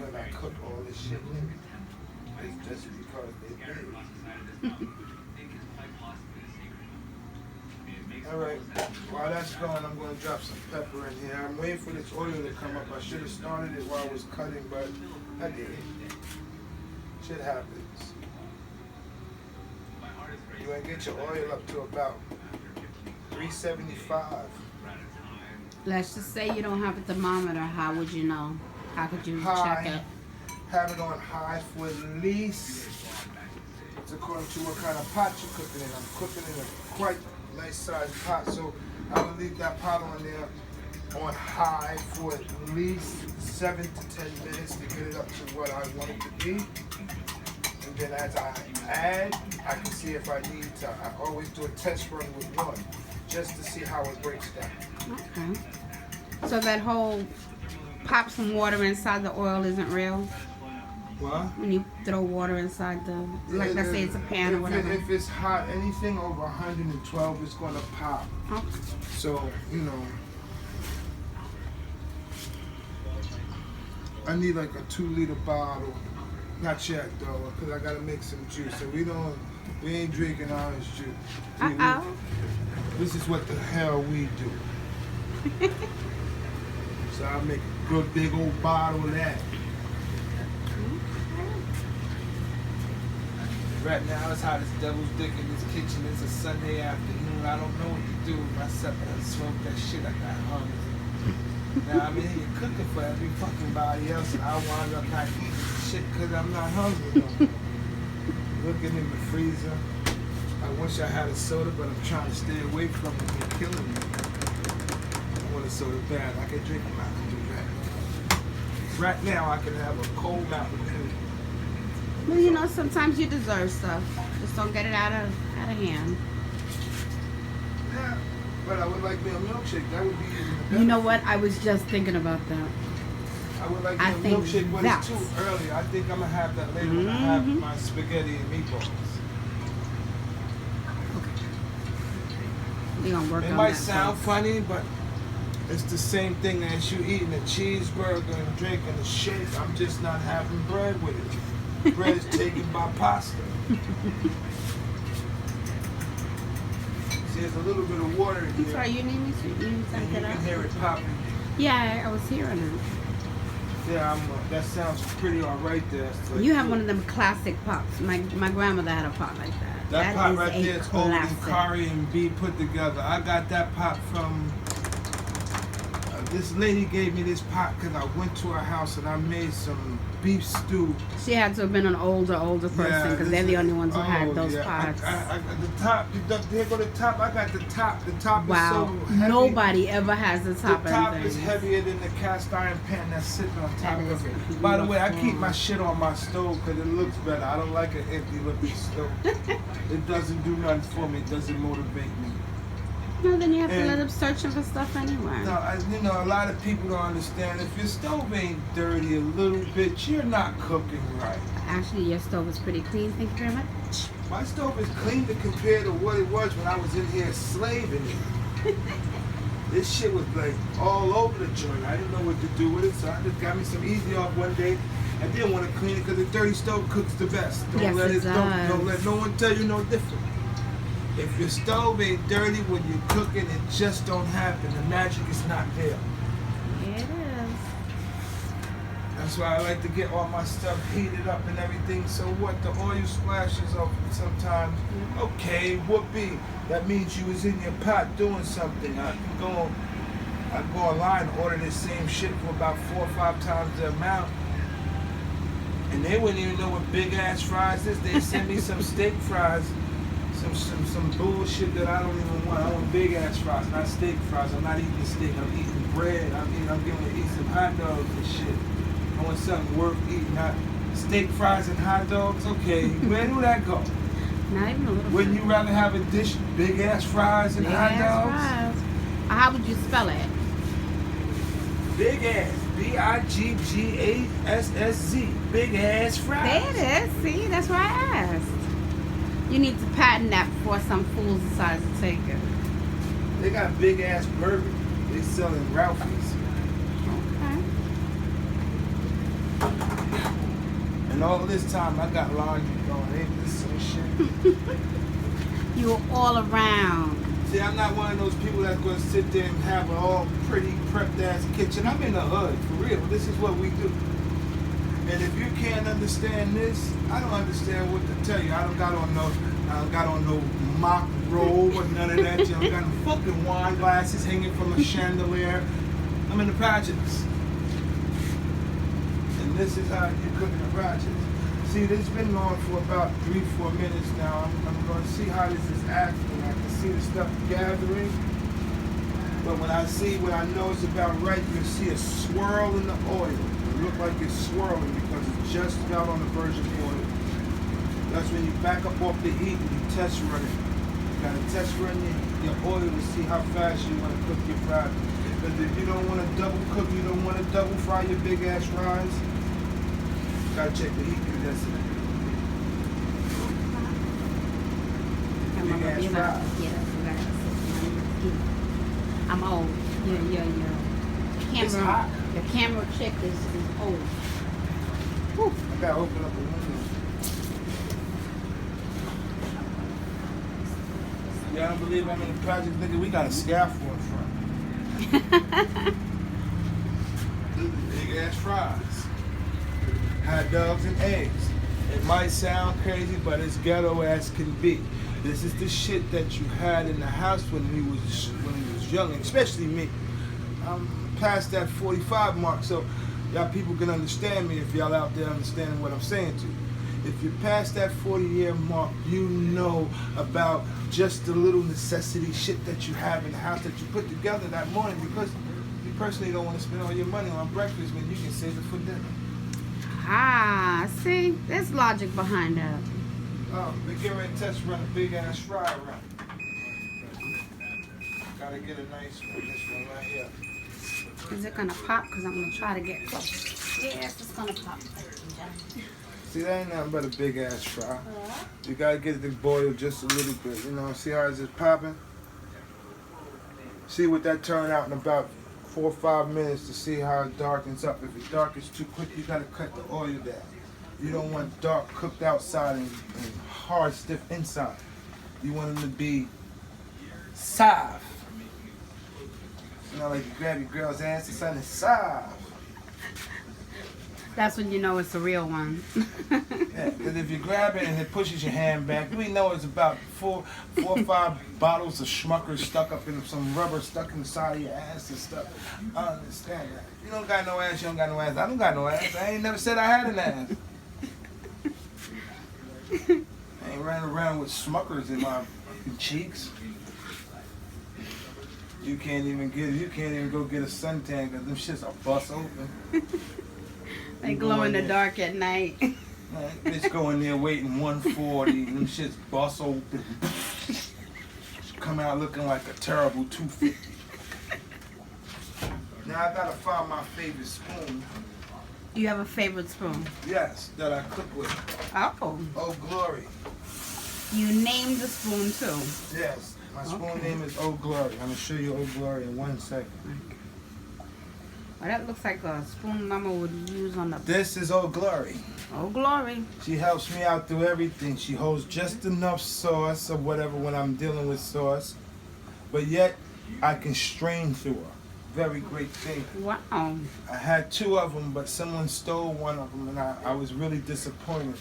when I cook all this shit in. It's just because they did. Alright, while that's going, I'm going to drop some pepper in here. I'm waiting for this oil to come up. I should have started it while I was cutting, but I didn't. Shit happens. You want to get your oil up to about 375. Let's just say you don't have a thermometer. How would you know? How could you check it? Have it on high for at least, it's according to what kind of pot you're cooking in. I'm cooking in a quite nice sized pot, so I will leave that pot on there on high for at least 7 to 10 minutes to get it up to what I want it to be. And then as I add, I can see if I need to. I always do a test run with one, just to see how it breaks down. Okay. So that whole pop some water inside the oil isn't real? What? When you throw water inside the, like let's say it's a pan or whatever. If it's hot, anything over 112 is going to pop. Okay. So, you know, I need like a 2-liter bottle. Not yet though, because I got to make some juice. So we ain't drinking orange juice. This is what the hell we do. So I'll make a good big old bottle of that. Right now it's hot as devil's dick in this kitchen. It's a Sunday afternoon. I don't know what to do. Myself and smoke that shit. I got hungry. Now I'm in here cooking for every fucking body else, and I wind up not eating shit because I'm not hungry no more. Looking in the freezer. I wish I had a soda, but I'm trying to stay away from it. They're killing me. I want a soda bad. I can drink a Mountain Dew right now. I can have a cold Mountain Dew. Well, you know, sometimes you deserve stuff. Just don't get it out of hand. Yeah, but I would like me a milkshake. That would be even better. You know what? I was just thinking about that. I would like me a milkshake, but it's too early. I think I'm going to have that later when I have my spaghetti and meatballs. We're gonna work on that. It might sound funny, but it's the same thing as you eating a cheeseburger and drinking a shake. I'm just not having bread with it. Bread is taken by pasta. See, there's a little bit of water in here. Sorry, you need me to And you can hear it popping. Yeah, I was hearing it. Yeah, that sounds pretty all right there. So you have one of them classic pops. My grandmother had a pot like that. That pot right there is old and curry and beef put together. I got that pot from, this lady gave me this pot because I went to her house and I made some beef stew. She had to have been an older person because they're the only ones who had those pots. The top, there go the top. I got the top. The top is so heavy. Nobody ever has the top. The top is heavier than the cast iron pan that's sitting on top of it. By the way, I keep my shit on my stove because it looks better. I don't like an empty looking stove. It doesn't do nothing for me. It doesn't motivate me. No, then you have to let them searching for stuff anyway. No, you know, a lot of people don't understand. If your stove ain't dirty a little bit, you're not cooking right. Actually, your stove is pretty clean. Thank you very much. My stove is clean to compare to what it was when I was in here slaving it. This shit was like all over the joint. I didn't know what to do with it, so I just got me some Easy Off one day. I didn't want to clean it because the dirty stove cooks the best. Don't let no one tell you no different. If your stove ain't dirty when you're cooking, it just don't happen. The magic is not there. It is. That's why I like to get all my stuff heated up and everything. So what? The oil splashes off sometimes. Okay, whoopee. That means you was in your pot doing something. I can go online and order this same shit for about 4 or 5 times the amount. And they wouldn't even know what big ass fries is. They send me some steak fries. Some bullshit that I don't even want. I want big ass fries, not steak fries. I'm not eating steak. I'm eating bread. I'm going to eat some hot dogs and shit. I want something worth eating. Not steak fries and hot dogs. Okay, where do that go? Not even a little. Wouldn't you rather have a dish big ass fries and hot dogs? Fries. How would you spell it? Big ass. BIGGASSZ. Big ass fries. There it is. See, that's why I asked. You need to patent that before some fools decide to take it. They got big ass burgers. They selling Ralphie's. Okay. And all this time I got laundry going. Ain't this some shit? You were all around. See, I'm not one of those people that's gonna sit there and have an all pretty prepped ass kitchen. I'm in the hood, for real. This is what we do. And if you can't understand this, I don't understand what to tell you. I don't got on no mock robe or none of that. You don't got no fucking wine glasses hanging from a chandelier. I'm in the projects. And this is how you cook in the projects. See, this has been going for about 3-4 minutes now. I'm going to see how this is acting. I can see the stuff gathering. But when I know it's about right, you'll see a swirl in the oil. It look like it's swirling because it's just about on the verge of oil. That's when you back up off the heat and you test run it. You got to test run your oil to see how fast you want to cook your fries. Because if you don't want to double cook, you don't want to double fry your big ass fries, you got to check the heat condensate. Big ass fries. I'm old. Your It's hot. Your camera chick is old. Whew. I gotta open up the window. Y'all don't believe I'm in the project, nigga? We got a scaffold in front. Big ass fries, hot dogs and eggs. It might sound crazy, but it's ghetto as can be. This is the shit that you had in the house when we was young, especially me. I'm past that 45 mark, so y'all people can understand me if y'all out there understanding what I'm saying to you. If you're past that 40-year mark, you know about just the little necessity shit that you have in the house that you put together that morning because you personally don't want to spend all your money on breakfast when you can save it for dinner. Ah, see, there's logic behind that. They get ready to test run a big ass fry run. Gotta get a nice one. This one right here. Is it gonna pop? Because I'm gonna try to get close. Yes, it's gonna pop. See, that ain't nothing but a big ass fry. You gotta get it to boil just a little bit. You know, see how it's just popping? See what that turned out in about 4 or 5 minutes to see how it darkens up. If it darkens too quick, you gotta cut the oil down. You don't want dark cooked outside and hard stiff inside. You want them to be soft. You know, like you grab your girl's ass and something soft. That's when you know it's a real one. Yeah, because if you grab it and it pushes your hand back, we know it's about four or five bottles of Schmuckers stuck up in some rubber stuck in the side of your ass and stuff. I understand that. You don't got no ass, you don't got no ass. I don't got no ass. I ain't never said I had an ass. I ain't running around with Schmuckers in my cheeks. You can't even go get a suntan because them shits are bust open. They glow in the dark at night. Bitch go in there waiting 140 and them shits bust open. Come out looking like a terrible 250. Now I gotta find my favorite spoon. You have a favorite spoon? Yes, that I cook with. Oh. Oh Glory. You named the spoon too? Yes. My spoon name is Oh Glory. I'm gonna show you Oh Glory in 1 second. Well, that looks like a spoon Mama would use on the... This is Oh Glory. Oh Glory. She helps me out through everything. She holds just enough sauce or whatever when I'm dealing with sauce. But yet, I can strain through her. Very great thing. Wow. I had 2 of them, but someone stole one of them, and I was really disappointed.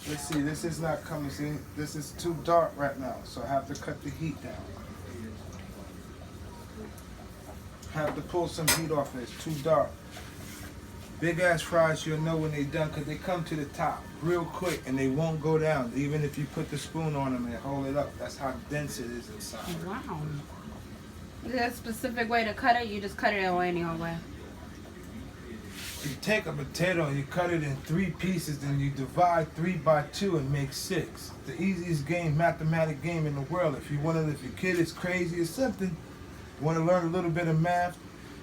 Let's see, this is not coming. See, this is too dark right now, so I have to cut the heat down. Have to pull some heat off it. It's too dark. Big ass fries, you'll know when they're done because they come to the top real quick and they won't go down. Even if you put the spoon on them and hold it up, that's how dense it is inside. Wow. Is there a specific way to cut it? You just cut it any old way? You take a potato and you cut it in 3 pieces, then you divide 3 by 2 and make 6. The easiest mathematic game in the world. If your kid is crazy or something, you want to learn a little bit of math,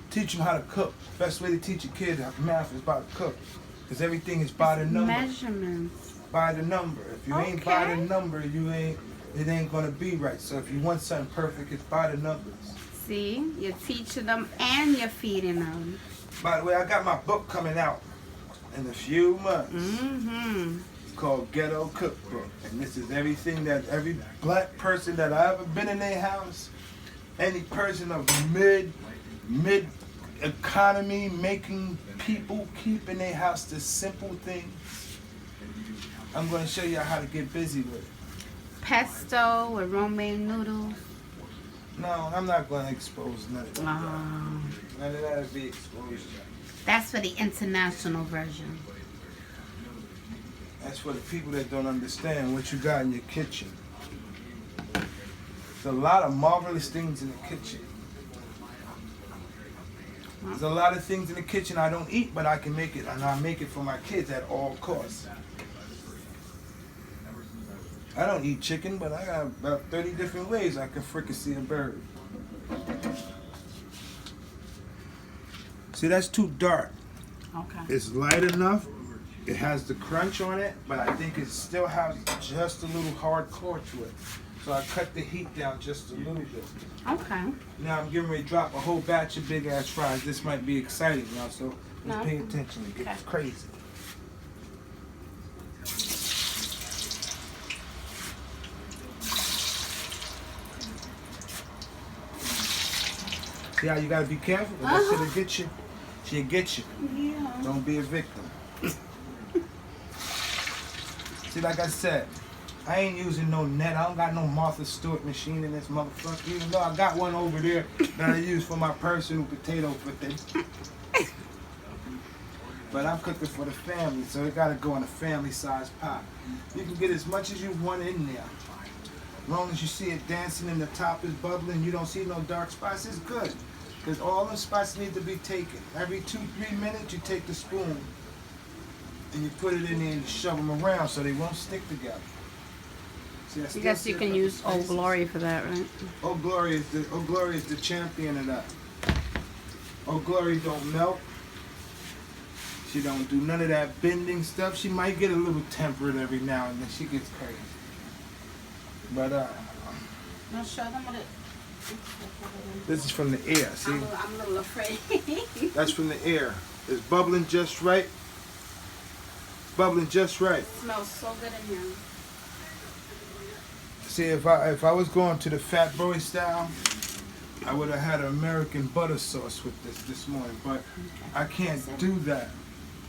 teach them how to cook. Best way to teach a kid math is by the cook. Because everything is by the number. Measurements. By the number. If you ain't by the number, it ain't going to be right. So if you want something perfect, it's by the numbers. See, you're teaching them and you're feeding them. By the way, I got my book coming out. in a few months. Mm-hmm. It's called Ghetto Cookbook. And this is everything that every black person that I ever been in their house, any person of mid economy, making people keep in their house the simple things. I'm going to show you how to get busy with it. Pesto with romaine noodles. No, I'm not going to expose none of that. Oh. None of that will be exposed. That's for the international version. That's for the people that don't understand what you got in your kitchen. There's a lot of marvelous things in the kitchen. There's a lot of things in the kitchen I don't eat, but I can make it, and I make it for my kids at all costs. I don't eat chicken, but I got about 30 different ways I can fricassee a bird. See, that's too dark. Okay. It's light enough. It has the crunch on it, but I think it still has just a little hardcore to it. So I cut the heat down just a little bit. Okay. Now I'm getting ready to drop a whole batch of big ass fries. This might be exciting, y'all, so let's pay attention. It gets crazy. See how you gotta be careful? That shit'll get you. She'll get you. Yeah. Don't be a victim. See, like I said, I ain't using no net. I don't got no Martha Stewart machine in this motherfucker. Even though I got one over there that I use for my personal potato thing. But I'm cooking for the family, so it gotta go in a family-sized pot. You can get as much as you want in there. As long as you see it dancing and the top is bubbling, you don't see no dark spots, it's good. Because all the spots need to be taken. Every 2-3 minutes, you take the spoon and you put it in there and you shove them around so they won't stick together. See, I guess you can use Old Glory for that, right? Old Glory is the champion of that. Old Glory don't melt. She don't do none of that bending stuff. She might get a little tempered every now and then. She gets crazy. But I'll show them what it. This is from the air. See, I'm a little afraid. that's from the air. It's bubbling just right. Bubbling just right. It smells so good in here. See, if I was going to the Fat Boy style, I would have had American butter sauce with this morning, but I can't do that.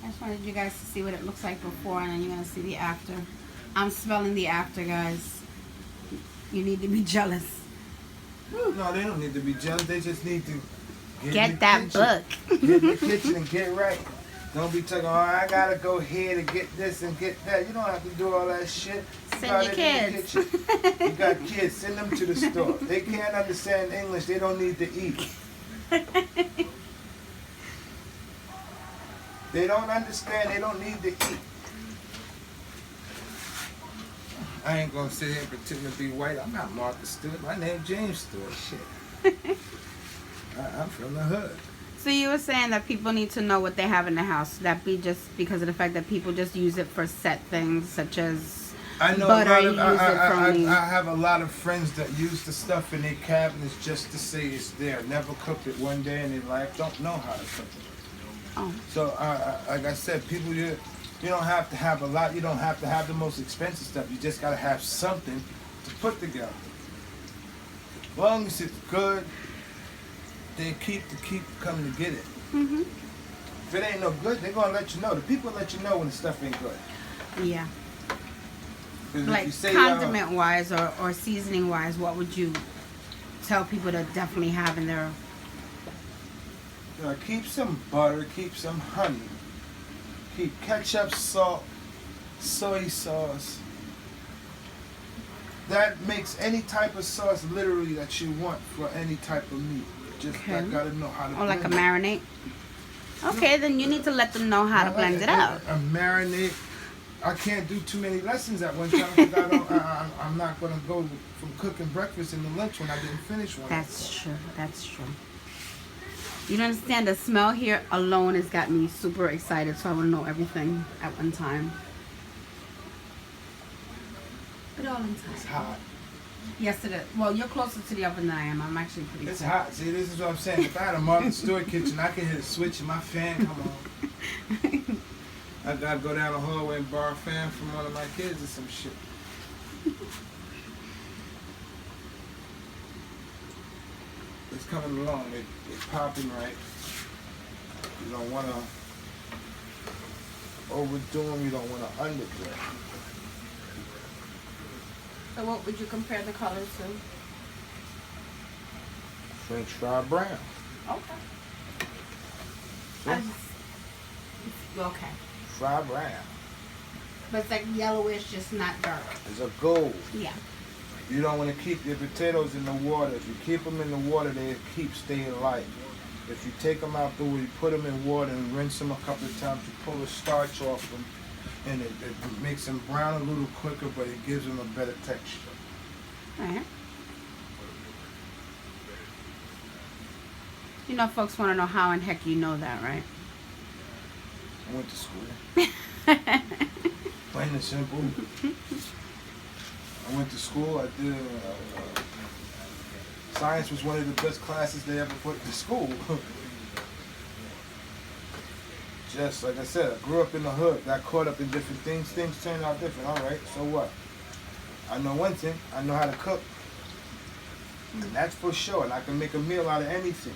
I just wanted you guys to see what it looks like before, and then you're gonna see the after. I'm smelling the after, guys. You need to be jealous. No, they don't need to be jealous. They just need to get that book. Get in the kitchen and get right. Don't be talking, oh, I gotta go here to get this and get that. You don't have to do all that shit. Send your kids. You got kids, send them to the store. They can't understand English, they don't need to eat. They don't understand, they don't need to eat. I ain't gonna sit here and pretend to be white. I'm not Martha Stewart. My name's James Stewart. Shit. I'm from the hood. So you were saying that people need to know what they have in the house. That be just because of the fact that people just use it for set things, such as I know butter. I have a lot of friends that use the stuff in their cabinets just to say it's there. Never cooked it one day in their life. Don't know how to cook it. Oh. So, like I said, people, you don't have to have a lot. You don't have to have the most expensive stuff. You just got to have something to put together. As long as it's good, they keep coming to get it. Mhm. If it ain't no good, they're going to let you know. The people let you know when the stuff ain't good. Yeah. Like you say, condiment-wise or seasoning-wise, what would you tell people to definitely have in their... Keep some butter, keep some honey, keep ketchup, salt, soy sauce. That makes any type of sauce literally that you want for any type of meat. Just I gotta know how to. Or like a marinade. Okay, then you need to let them know how to blend it out. A marinade. I can't do too many lessons at one time because I'm not gonna go from cooking breakfast into lunch when I didn't finish one. That's true. That's true. You don't understand, the smell here alone has got me super excited, so I want to know everything at one time. But all in time. It's hot. Yes, it is. Well, you're closer to the oven than I am. I'm actually pretty It's close. hot. See, this is what I'm saying. If I had a Martha Stewart kitchen, I could hit a switch and my fan come on. I gotta go down the hallway and borrow a fan from one of my kids or some shit. It's coming along. It's popping right. You don't want to overdo them. You don't want to underdo them. So what would you compare the colors to? French fry brown. Okay. See? Okay. Fry brown. But it's like yellowish, just not dark. It's a gold. Yeah. You don't want to keep your potatoes in the water. If you keep them in the water, they keep staying light. If you take them out the way, you put them in water and rinse them a couple of times, you pull the starch off them, and it makes them brown a little quicker, but it gives them a better texture. Alright. You know, folks want to know how in heck you know that, right? I went to school. Plain and simple. I went to school. I did. Science was one of the best classes they ever put to school. Just like I said, I grew up in the hood, got caught up in different things. Things turned out different. All right, so what? I know one thing. I know how to cook. And that's for sure. And I can make a meal out of anything.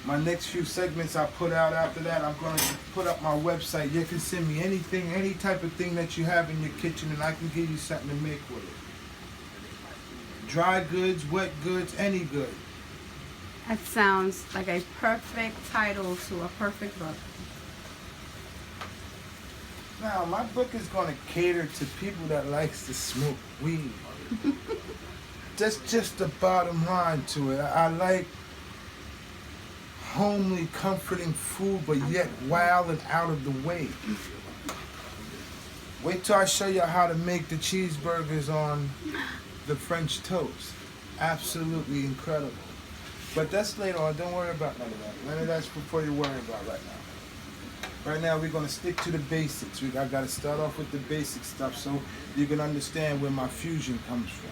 My next few segments I put out after that, I'm going to put up my website. You can send me anything, any type of thing that you have in your kitchen, and I can give you something to make with it. Dry goods, wet goods, any good. That sounds like a perfect title to a perfect book. Now, my book is going to cater to people that likes to smoke weed. That's just the bottom line to it. I like homely, comforting food, but yet wild and out of the way. Wait till I show you how to make the cheeseburgers on the French toast. Absolutely incredible. But that's later on. Don't worry about none of that. None of that's before you worry about right now. Right now, we're going to stick to the basics. I got to start off with the basic stuff so you can understand where my fusion comes from.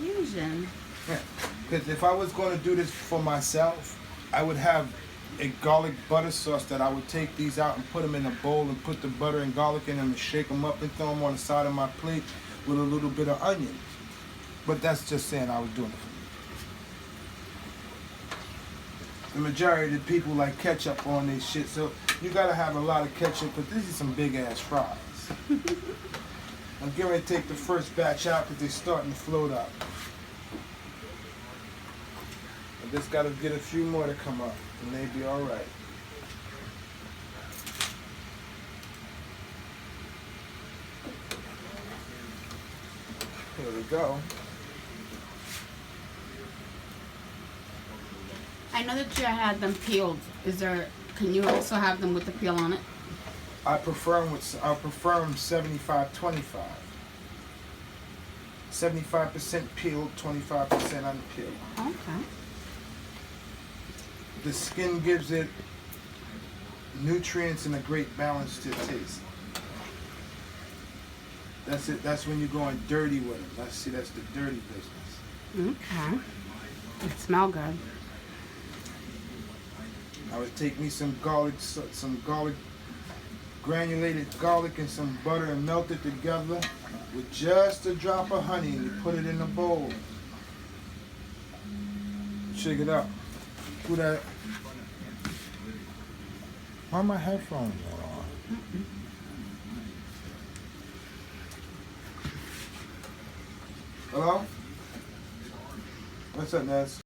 Fusion? Yeah, because if I was going to do this for myself, I would have a garlic butter sauce that I would take these out and put them in a bowl and put the butter and garlic in them and shake them up and throw them on the side of my plate with a little bit of onions. But that's just saying I was doing it for me. The majority of the people like ketchup on their shit, so you gotta have a lot of ketchup, but this is some big ass fries. I'm getting ready to take the first batch out because they're starting to float out. I just gotta get a few more to come up, and they'll be alright. Here we go. I know that you had them peeled. Can you also have them with the peel on it? I prefer them 75-25. 75% peeled, 25% unpeeled. Okay. The skin gives it nutrients and a great balance to the taste. That's it. That's when you're going dirty with them. That's the dirty business. Okay. It smells good. I would take me some garlic, granulated garlic and some butter and melt it together with just a drop of honey and you put it in a bowl. Shake it up. Put that. Why are my headphones on? Hello? What's up, Ness?